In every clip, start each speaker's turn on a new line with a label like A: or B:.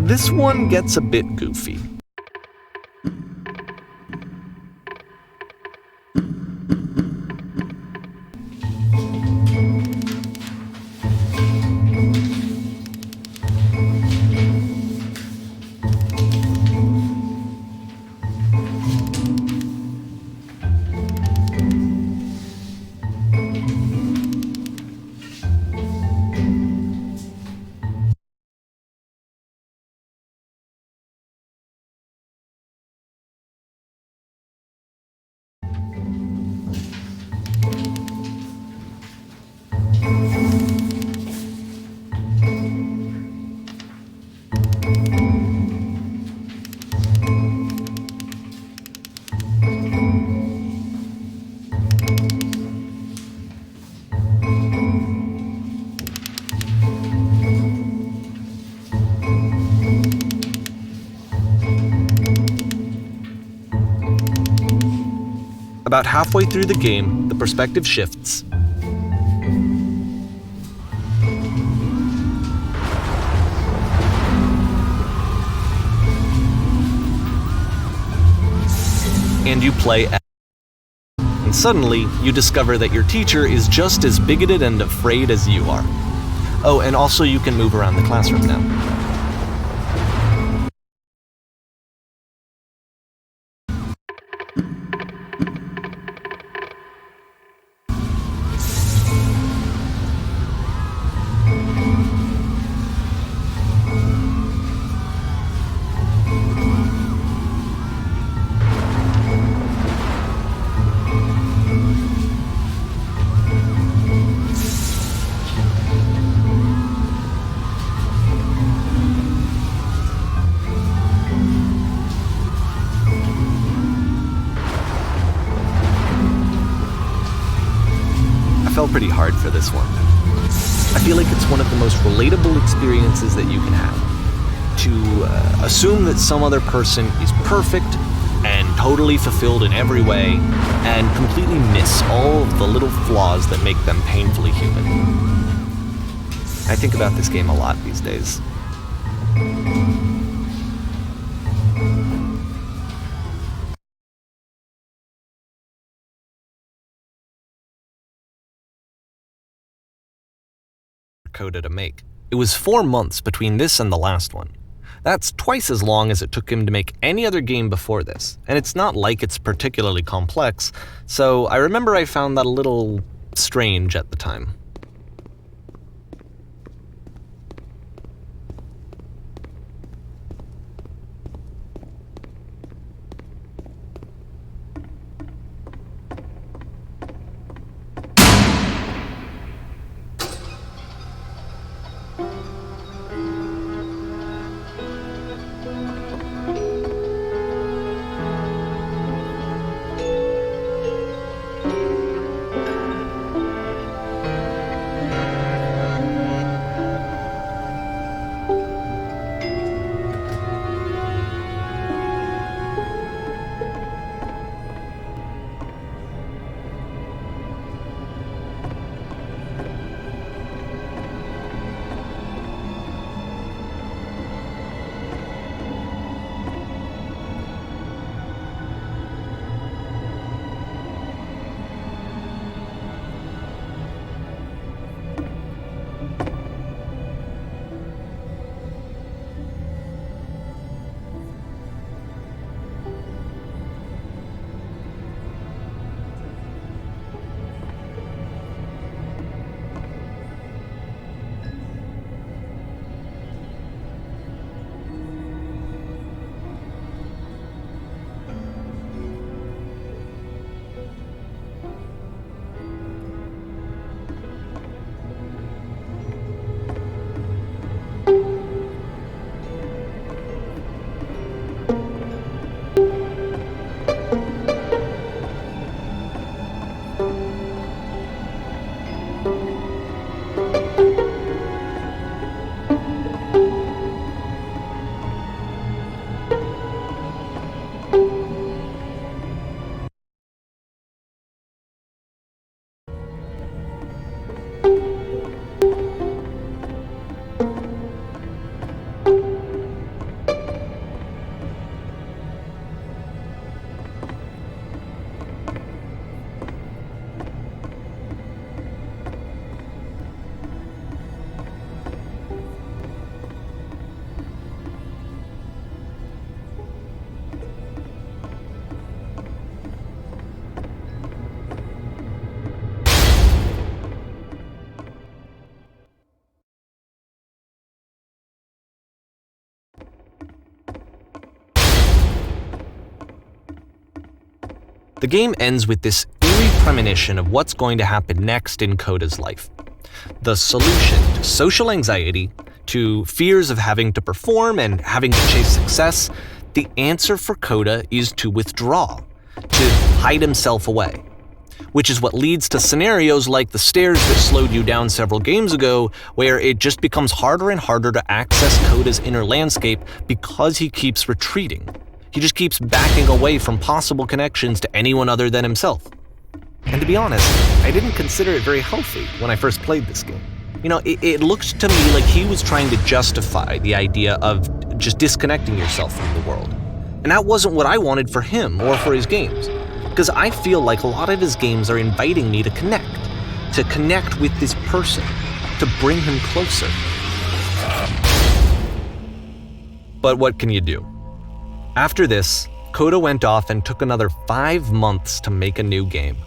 A: This one gets a bit goofy. About halfway through the game, the perspective shifts. And you play and suddenly, you discover that your teacher is just as bigoted and afraid as you are. Oh, and also you can move around the classroom now. I fell pretty hard for this one. I feel like it's one of the most relatable experiences that you can have. To assume that some other person is perfect and totally fulfilled in every way, and completely miss all of the little flaws that make them painfully human. I think about this game a lot these days. Coda to make. It was 4 months between this and the last one. That's twice as long as it took him to make any other game before this, and it's not like it's particularly complex, so I remember I found that a little strange at the time. The game ends with this eerie premonition of what's going to happen next in Coda's life. The solution to social anxiety, to fears of having to perform and having to chase success, the answer for Coda is to withdraw, to hide himself away. Which is what leads to scenarios like the stairs that slowed you down several games ago, where it just becomes harder and harder to access Coda's inner landscape because he keeps retreating. He just keeps backing away from possible connections to anyone other than himself. And to be honest, I didn't consider it very healthy when I first played this game. It looked to me like he was trying to justify the idea of just disconnecting yourself from the world. And that wasn't what I wanted for him or for his games. Because I feel like a lot of his games are inviting me to connect with this person, to bring him closer. But what can you do? After this, Coda went off and took another 5 months to make a new game.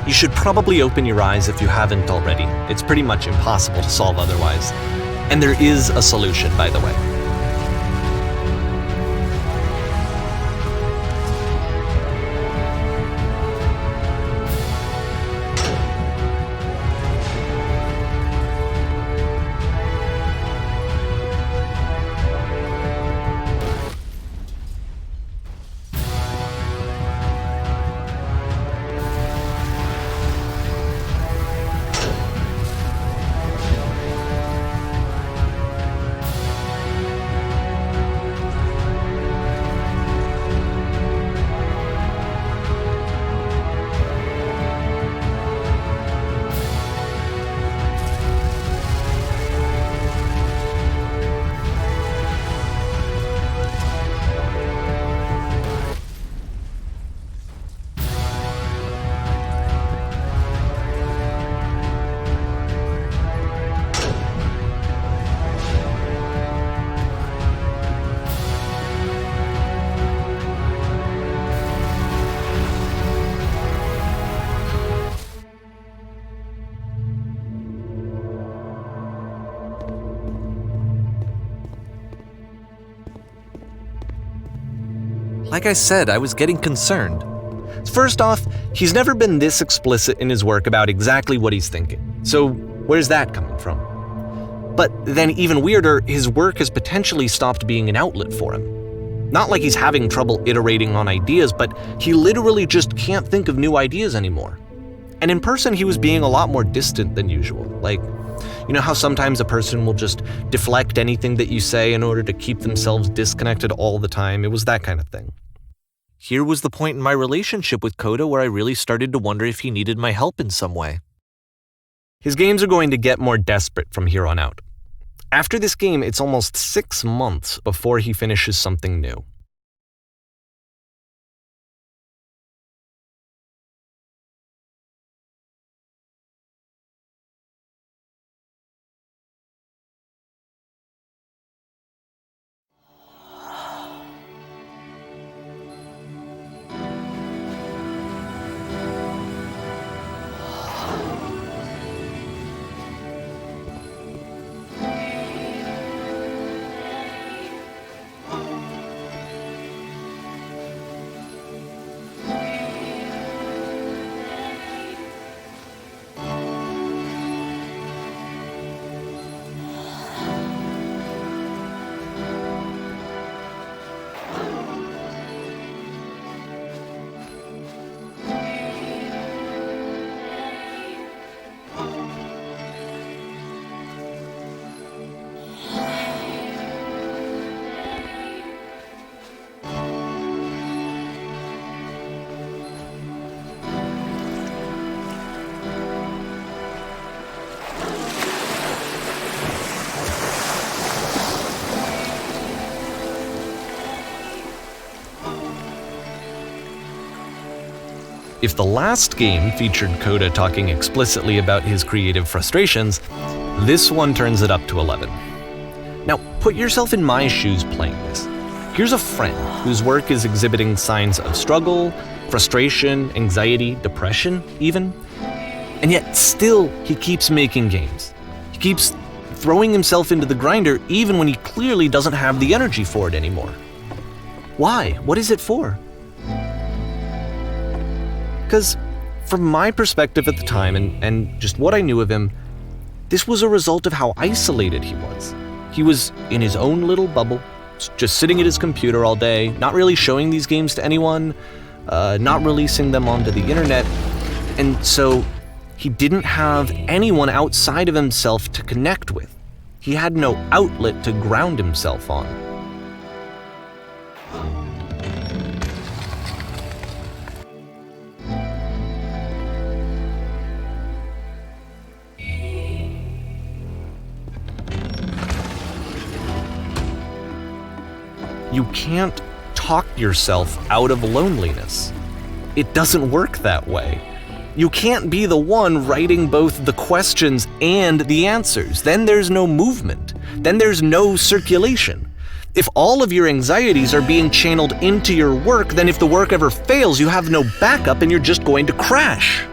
A: You should probably open your eyes if you haven't already. It's pretty much impossible to solve otherwise. And there is a solution, by the way. Like I said, I was getting concerned. First off, he's never been this explicit in his work about exactly what he's thinking. So where's that coming from? But then even weirder, his work has potentially stopped being an outlet for him. Not like he's having trouble iterating on ideas, but he literally just can't think of new ideas anymore. And in person, he was being a lot more distant than usual. Like, you know how sometimes a person will just deflect anything that you say in order to keep themselves disconnected all the time? It was that kind of thing. Here was the point in my relationship with Coda where I really started to wonder if he needed my help in some way. His games are going to get more desperate from here on out. After this game, it's almost 6 months before he finishes something new. If the last game featured Coda talking explicitly about his creative frustrations, this one turns it up to 11. Now, put yourself in my shoes playing this. Here's a friend whose work is exhibiting signs of struggle, frustration, anxiety, depression even, and yet still he keeps making games. He keeps throwing himself into the grinder even when he clearly doesn't have the energy for it anymore. Why? What is it for? Because from my perspective at the time and just what I knew of him, this was a result of how isolated he was. He was in his own little bubble, just sitting at his computer all day, not really showing these games to anyone, not releasing them onto the internet, and so he didn't have anyone outside of himself to connect with. He had no outlet to ground himself on. You can't talk yourself out of loneliness. It doesn't work that way. You can't be the one writing both the questions and the answers. Then there's no movement. Then there's no circulation. If all of your anxieties are being channeled into your work, then if the work ever fails, you have no backup and you're just going to crash.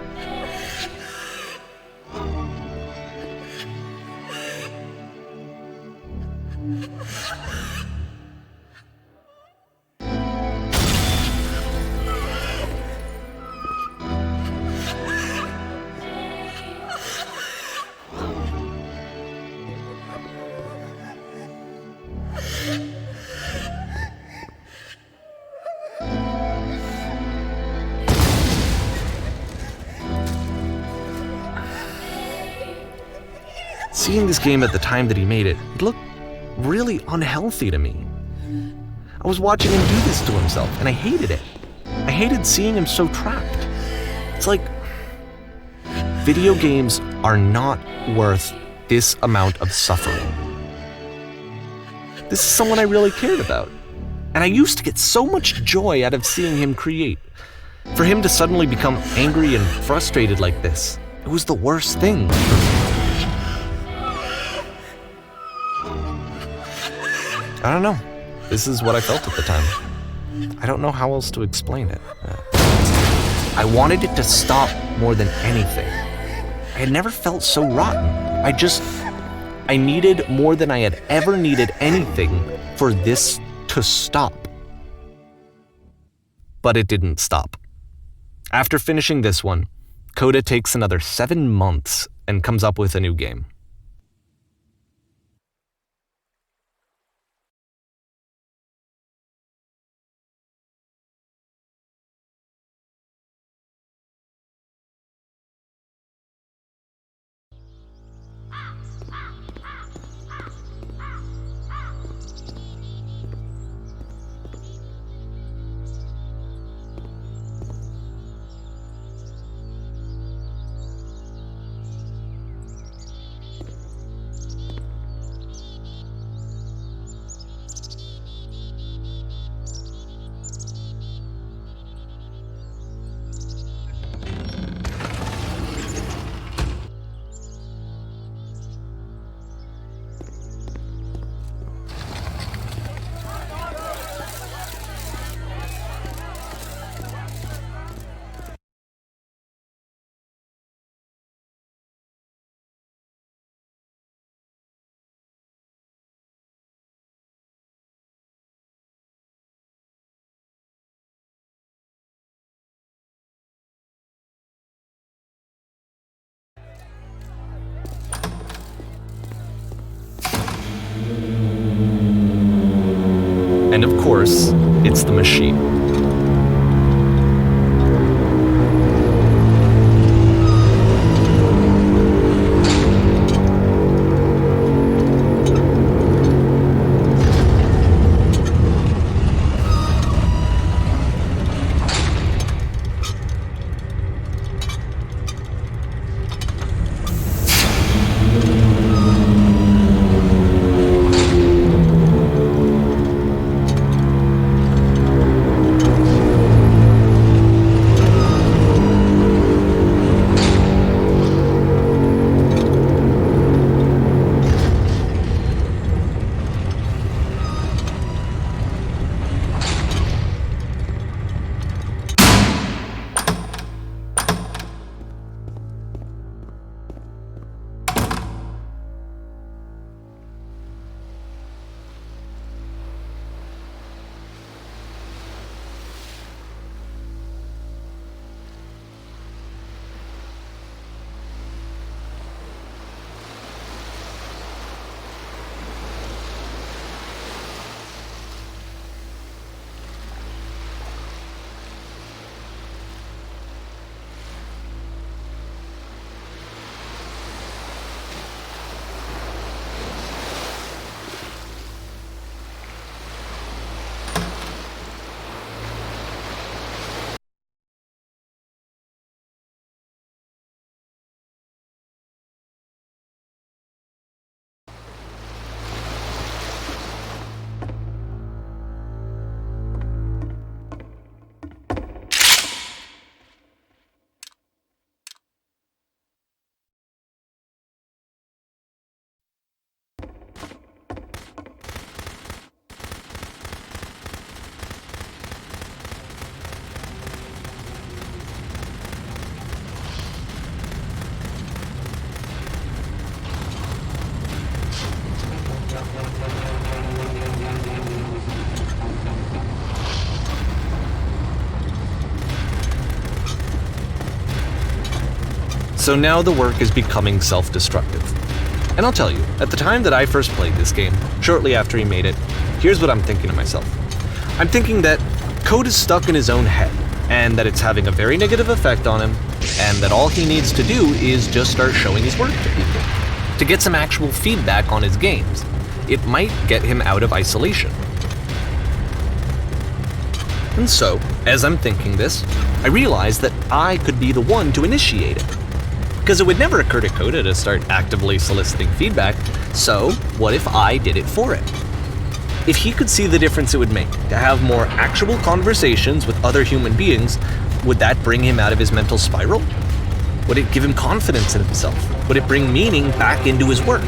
A: Seeing this game at the time that he made it, it looked really unhealthy to me. I was watching him do this to himself, and I hated it. I hated seeing him so trapped. It's like, video games are not worth this amount of suffering. This is someone I really cared about, and I used to get so much joy out of seeing him create. For him to suddenly become angry and frustrated like this, it was the worst thing for me. I don't know. This is what I felt at the time. I don't know how else to explain it. I wanted it to stop more than anything. I had never felt so rotten. I needed more than I had ever needed anything for this to stop. But it didn't stop. After finishing this one, Coda takes another 7 months and comes up with a new game. And of course, it's the machine. So now the work is becoming self-destructive. And I'll tell you, at the time that I first played this game, shortly after he made it, here's what I'm thinking to myself. I'm thinking that Coda is stuck in his own head, and that it's having a very negative effect on him, and that all he needs to do is just start showing his work to people, to get some actual feedback on his games. It might get him out of isolation. And so, as I'm thinking this, I realize that I could be the one to initiate it. Because it would never occur to Coda to start actively soliciting feedback, so what if I did it for him? If he could see the difference it would make to have more actual conversations with other human beings, would that bring him out of his mental spiral? Would it give him confidence in himself? Would it bring meaning back into his work?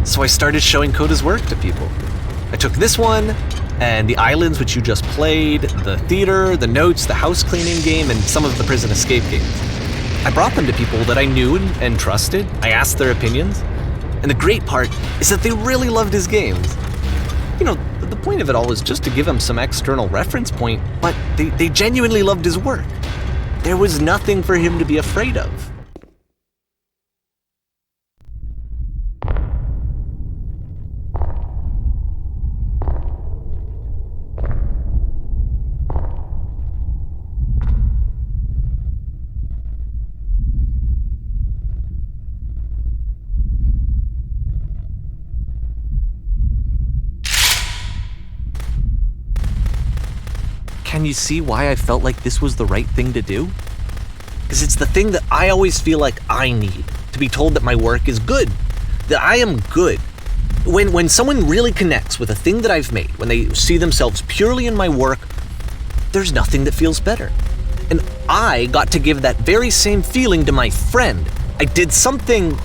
A: So I started showing Coda's work to people. I took this one, and the islands which you just played, the theater, the notes, the house cleaning game, and some of the prison escape games. I brought them to people that I knew and trusted. I asked their opinions. And the great part is that they really loved his games. You know, the point of it all was just to give him some external reference point, but they genuinely loved his work. There was nothing for him to be afraid of. Can you see why I felt like this was the right thing to do? Because it's the thing that I always feel like I need, to be told that my work is good, that I am good. When someone really connects with a thing that I've made, when they see themselves purely in my work, there's nothing that feels better. And I got to give that very same feeling to my friend. I did something,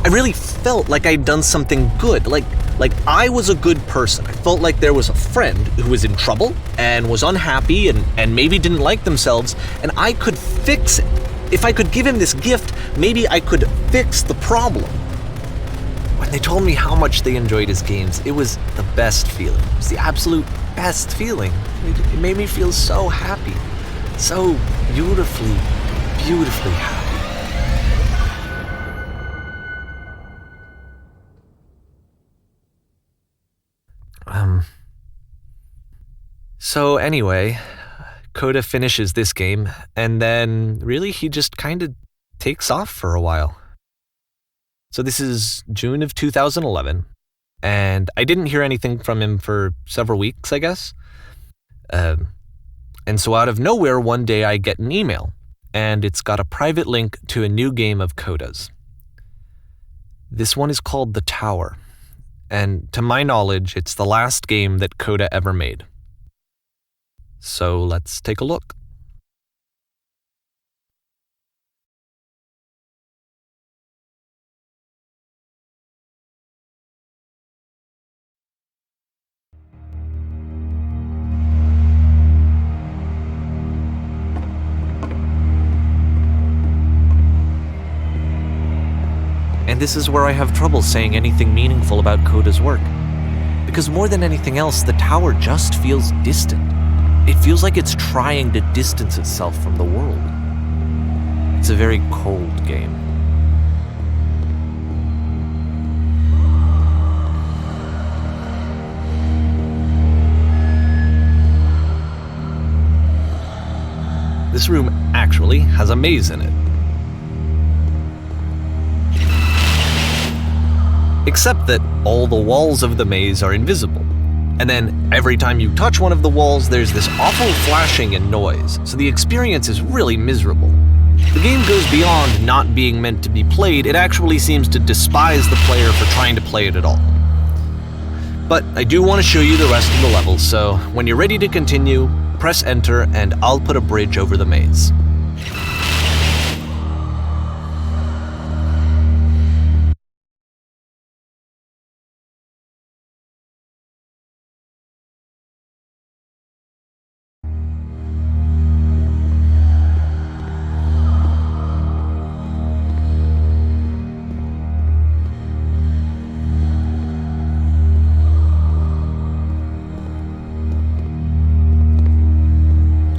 A: I really felt like I'd done something good, like I was a good person. I felt like there was a friend who was in trouble and was unhappy and maybe didn't like themselves, and I could fix it. If I could give him this gift, maybe I could fix the problem. When they told me how much they enjoyed his games, it was the best feeling. It was the absolute best feeling. It made me feel so happy, so beautifully, beautifully happy. So anyway, Coda finishes this game, and then really he just kind of takes off for a while. So this is June of 2011, and I didn't hear anything from him for several weeks, I guess. And so out of nowhere, one day I get an email, and it's got a private link to a new game of Coda's. This one is called The Tower, and to my knowledge, it's the last game that Coda ever made. So let's take a look. And this is where I have trouble saying anything meaningful about Coda's work. Because more than anything else, the tower just feels distant. It feels like it's trying to distance itself from the world. It's a very cold game. This room actually has a maze in it. Except that all the walls of the maze are invisible. And then every time you touch one of the walls, there's this awful flashing and noise, so the experience is really miserable. The game goes beyond not being meant to be played, it actually seems to despise the player for trying to play it at all. But I do want to show you the rest of the levels, so when you're ready to continue, press enter and I'll put a bridge over the maze.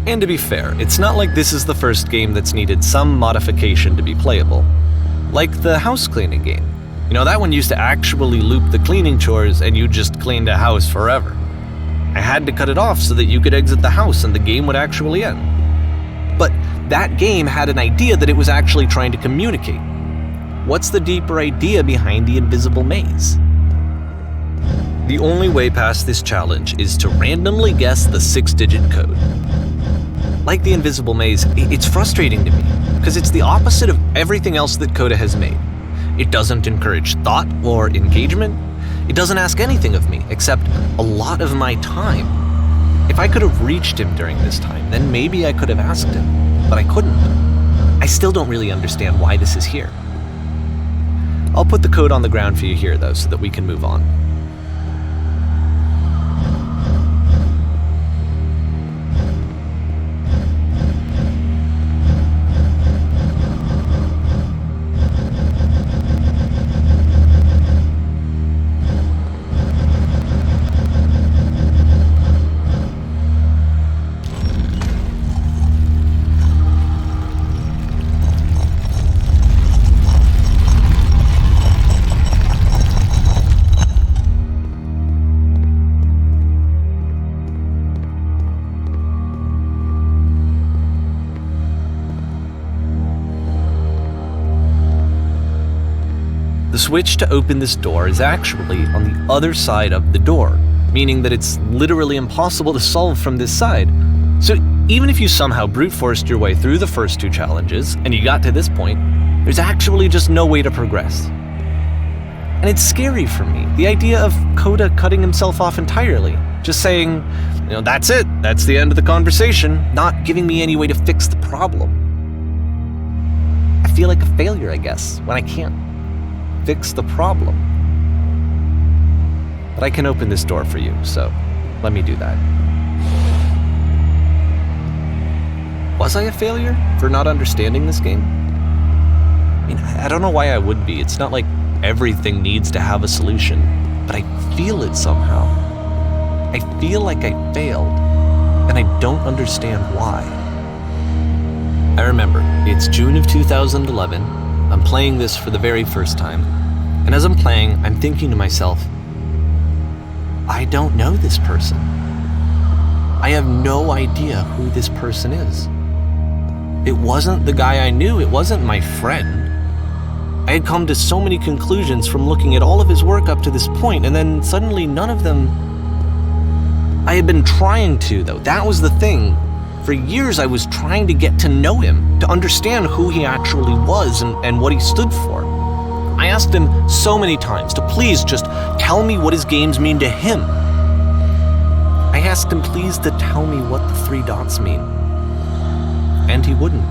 A: And to be fair, it's not like this is the first game that's needed some modification to be playable. Like the house cleaning game. You know, that one used to actually loop the cleaning chores and you just cleaned a house forever. I had to cut it off so that you could exit the house and the game would actually end. But that game had an idea that it was actually trying to communicate. What's the deeper idea behind the invisible maze? The only way past this challenge is to randomly guess the 6-digit code. Like the invisible maze, it's frustrating to me, because it's the opposite of everything else that Coda has made. It doesn't encourage thought or engagement. It doesn't ask anything of me, except a lot of my time. If I could have reached him during this time, then maybe I could have asked him, but I couldn't. I still don't really understand why this is here. I'll put the code on the ground for you here, though, so that we can move on. The switch to open this door is actually on the other side of the door, meaning that it's literally impossible to solve from this side. So even if you somehow brute forced your way through the first 2 challenges and you got to this point, there's actually just no way to progress. And it's scary for me, the idea of Coda cutting himself off entirely, just saying, that's it, that's the end of the conversation, not giving me any way to fix the problem. I feel like a failure, I guess, when I can't fix the problem. But I can open this door for you, so let me do that. Was I a failure for not understanding this game? I mean, I don't know why I would be. It's not like everything needs to have a solution, but I feel it somehow. I feel like I failed, and I don't understand why. I remember, it's June of 2011. I'm playing this for the very first time, and as I'm playing, I'm thinking to myself, I don't know this person. I have no idea who this person is. It wasn't the guy I knew, it wasn't my friend. I had come to so many conclusions from looking at all of his work up to this point, and then suddenly none of them... I had been trying to, though. That was the thing. For years I was trying to get to know him, to understand who he actually was and what he stood for. I asked him so many times to please just tell me what his games mean to him. I asked him please to tell me what the 3 dots mean. And he wouldn't.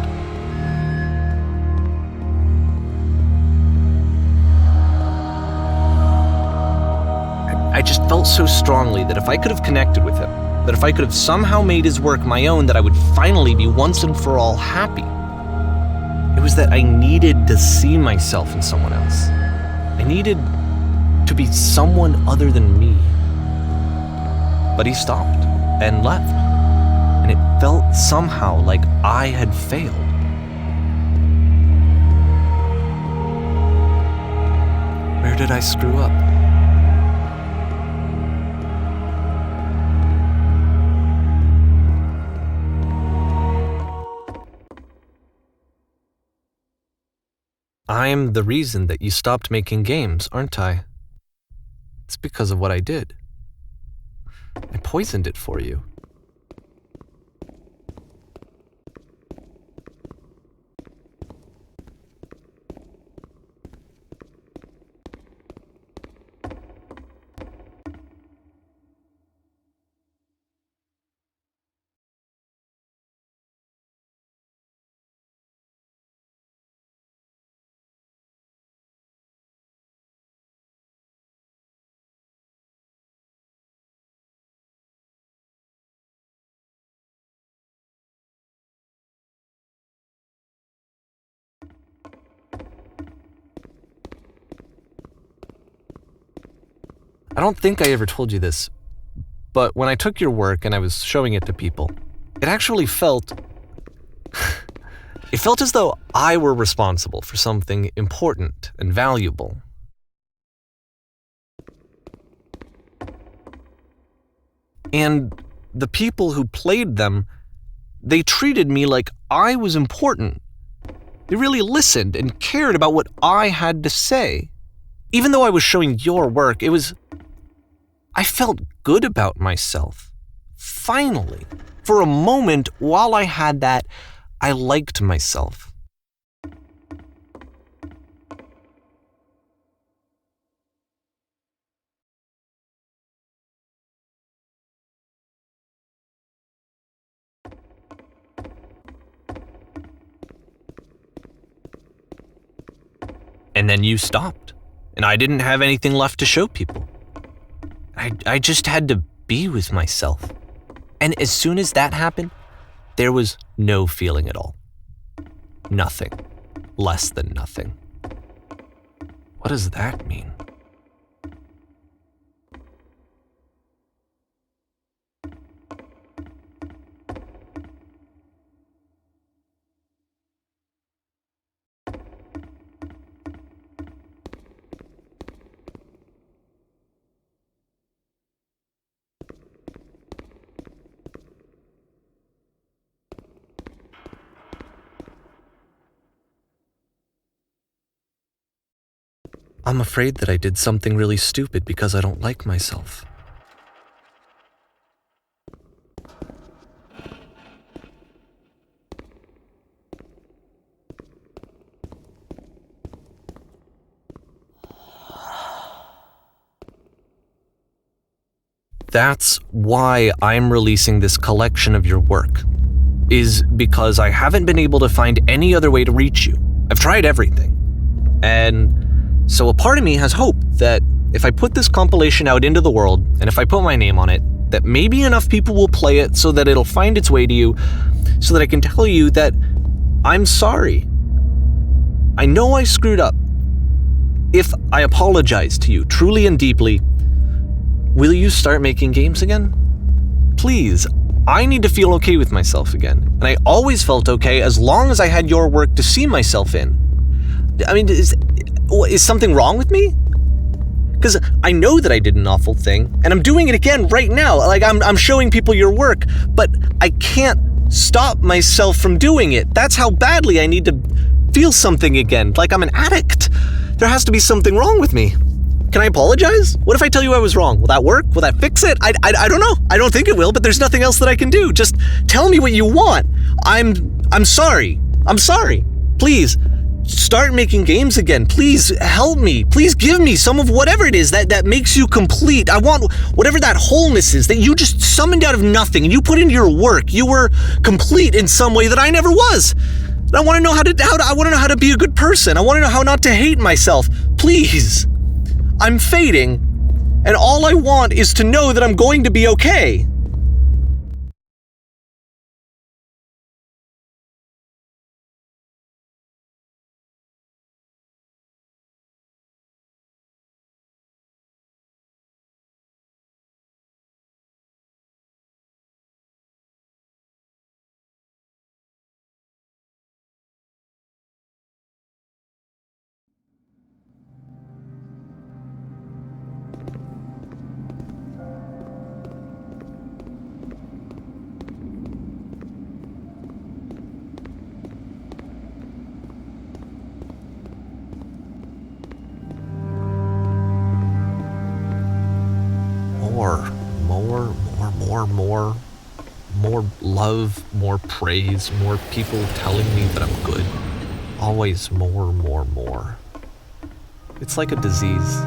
A: I just felt so strongly that if I could have connected with him, that if I could have somehow made his work my own, that I would finally be once and for all happy. It was that I needed to see myself in someone else. I needed to be someone other than me. But he stopped and left, and it felt somehow like I had failed. Where did I screw up? I'm the reason that you stopped making games, aren't I? It's because of what I did. I poisoned it for you. I don't think I ever told you this, but when I took your work and I was showing it to people, It actually felt... It felt as though I were responsible for something important and valuable. And the people who played them, they treated me like I was important. They really listened and cared about what I had to say. Even though I was showing your work, I felt good about myself. Finally, for a moment, while I had that, I liked myself. And then you stopped, and I didn't have anything left to show people. I just had to be with myself. And as soon as that happened, there was no feeling at all. Nothing. Less than nothing. What does that mean? I'm afraid that I did something really stupid because I don't like myself. That's why I'm releasing this collection of your work, is because I haven't been able to find any other way to reach you. I've tried everything. And so a part of me has hope that if I put this compilation out into the world, and if I put my name on it, that maybe enough people will play it so that it'll find its way to you, so that I can tell you that I'm sorry. I know I screwed up. If I apologize to you truly and deeply, will you start making games again? Please, I need to feel okay with myself again. And I always felt okay as long as I had your work to see myself in. I mean, is something wrong with me? Because I know that I did an awful thing, and I'm doing it again right now. Like, I'm showing people your work, but I can't stop myself from doing it. That's how badly I need to feel something again, like I'm an addict. There has to be something wrong with me. Can I apologize? What if I tell you I was wrong? Will that work? Will that fix it? I don't know. I don't think it will, but there's nothing else that I can do. Just tell me what you want. I'm sorry. I'm sorry. Please, start making games again. Please help me. Please give me some of whatever it is that makes you complete. I want whatever that wholeness is that you just summoned out of nothing and you put into your work. You were complete in some way that I never was. And I want to know how to be a good person. I want to know how not to hate myself. Please. I'm fading, and all I want is to know that I'm going to be okay. More love, more praise, more people telling me that I'm good. Always more. It's like a disease.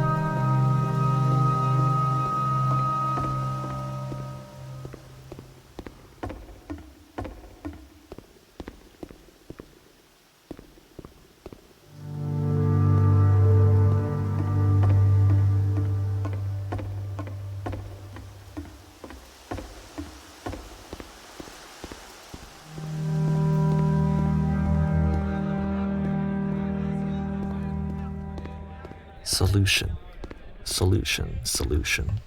A: Solution.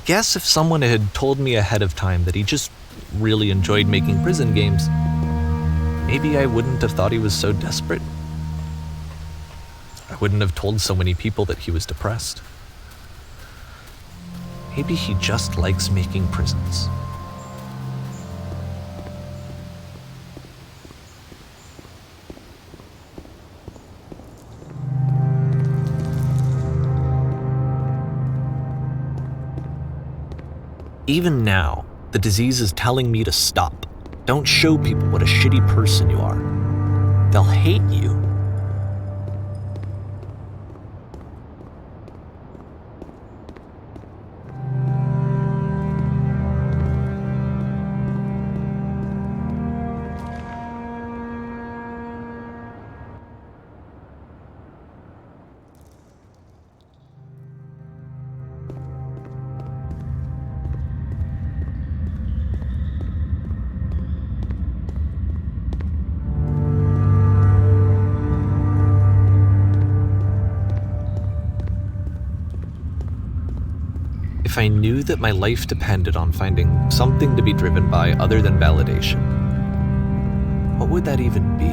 A: guess if someone had told me ahead of time that he just really enjoyed making prison games, maybe I wouldn't have thought he was so desperate. I wouldn't have told so many people that he was depressed. Maybe he just likes making prisons. Even now, the disease is telling me to stop. Don't show people what a shitty person you are. They'll hate you. If I knew that my life depended on finding something to be driven by other than validation, what would that even be?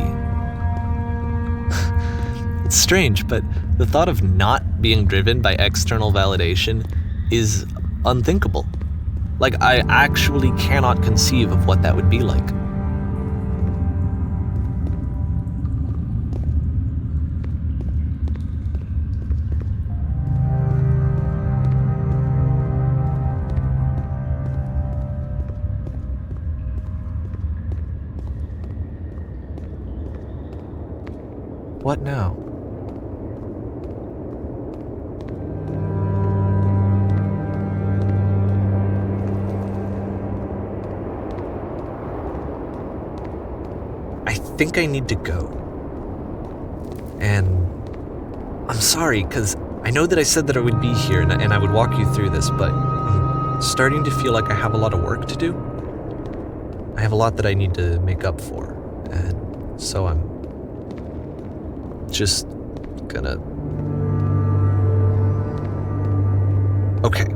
A: It's strange, but the thought of not being driven by external validation is unthinkable. Like, I actually cannot conceive of what that would be like. What now? I think I need to go. And I'm sorry, because I know that I said that I would be here and I would walk you through this, but I'm starting to feel like I have a lot of work to do. I have a lot that I need to make up for, and so I'm just gonna... Okay.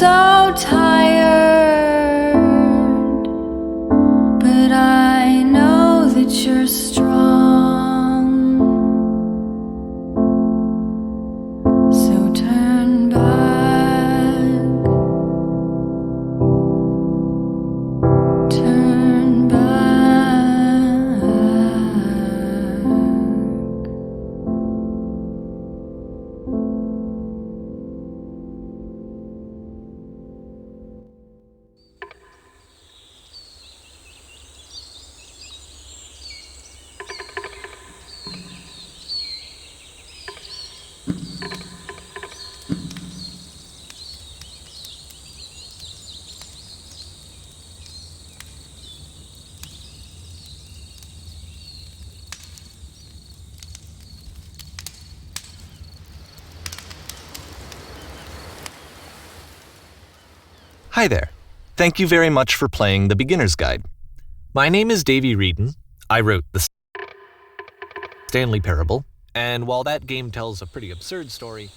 B: so tired, but I know that you're strong. So turn back, turn back.
A: Hi there. Thank you very much for playing The Beginner's Guide. My name is Davey Reedon. I wrote the Stanley Parable, and while that game tells a pretty absurd story,